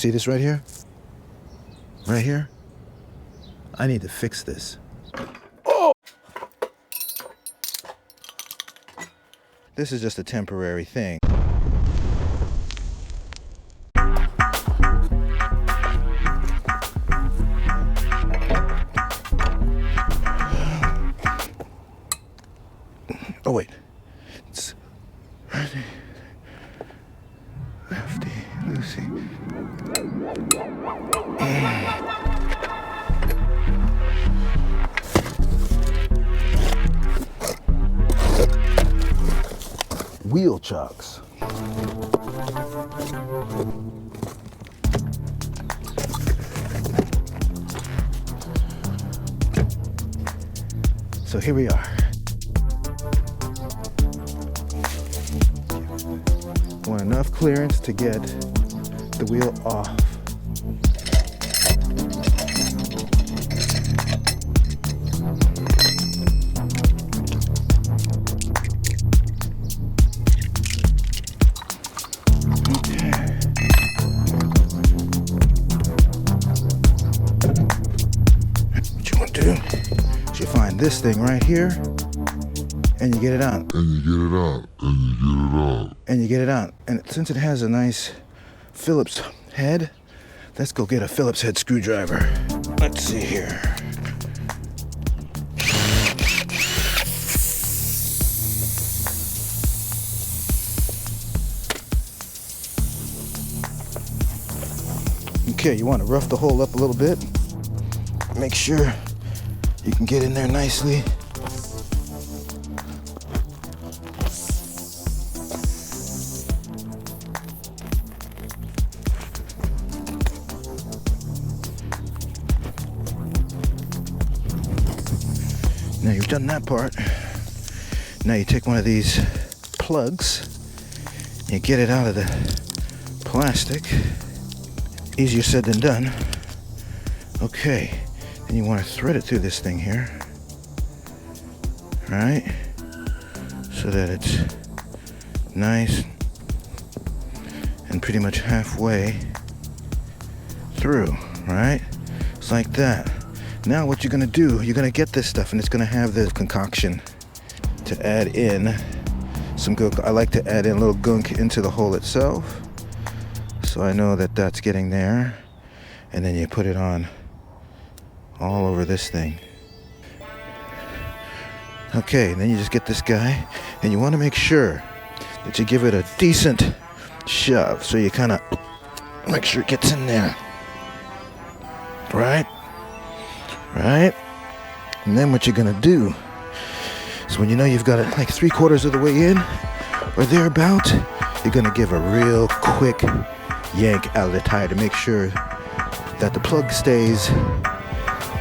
See this right here? Right here? I need to fix this. Oh! This is just a temporary thing. Oh wait, it's righty, lefty, loosey. Wheel chocks. So here we are. Want enough clearance to get the wheel off. What you want to do is you find this thing right here and you get it out. And you get it out. And since it has a nice Phillips head, let's go get a Phillips head screwdriver. Let's see here. Okay, you want to rough the hole up a little bit. Make sure you can get in there nicely. Now you've done that part. Now you take one of these plugs, you get it out of the plastic. Easier said than done. Okay, then you want to thread it through this thing here. Right? So that it's nice and pretty much halfway through, right? It's like that. Now what you're gonna do, you're gonna get this stuff and it's gonna have the concoction to add in some gunk. I like to add in a little gunk into the hole itself, so I know that that's getting there. And then you put it on all over this thing. Okay, and then you just get this guy and you wanna make sure that you give it a decent shove. So you kinda make sure it gets in there. Right? Right? And then what you're gonna do is when you know you've got it like 3/4 of the way in or thereabout, you're gonna give a real quick yank out of the tire to make sure that the plug stays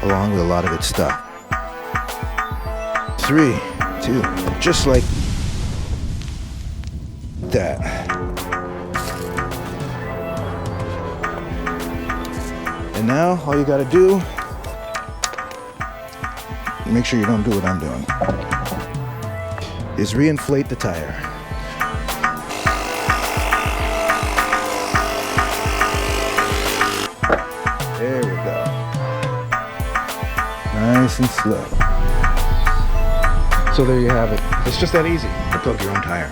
along with a lot of its stuff. 3, 2, just like that. And now all you gotta do, make sure you don't do what I'm doing, is reinflate the tire. There we go. Nice and slow. So there you have it. It's just that easy to plug your own tire.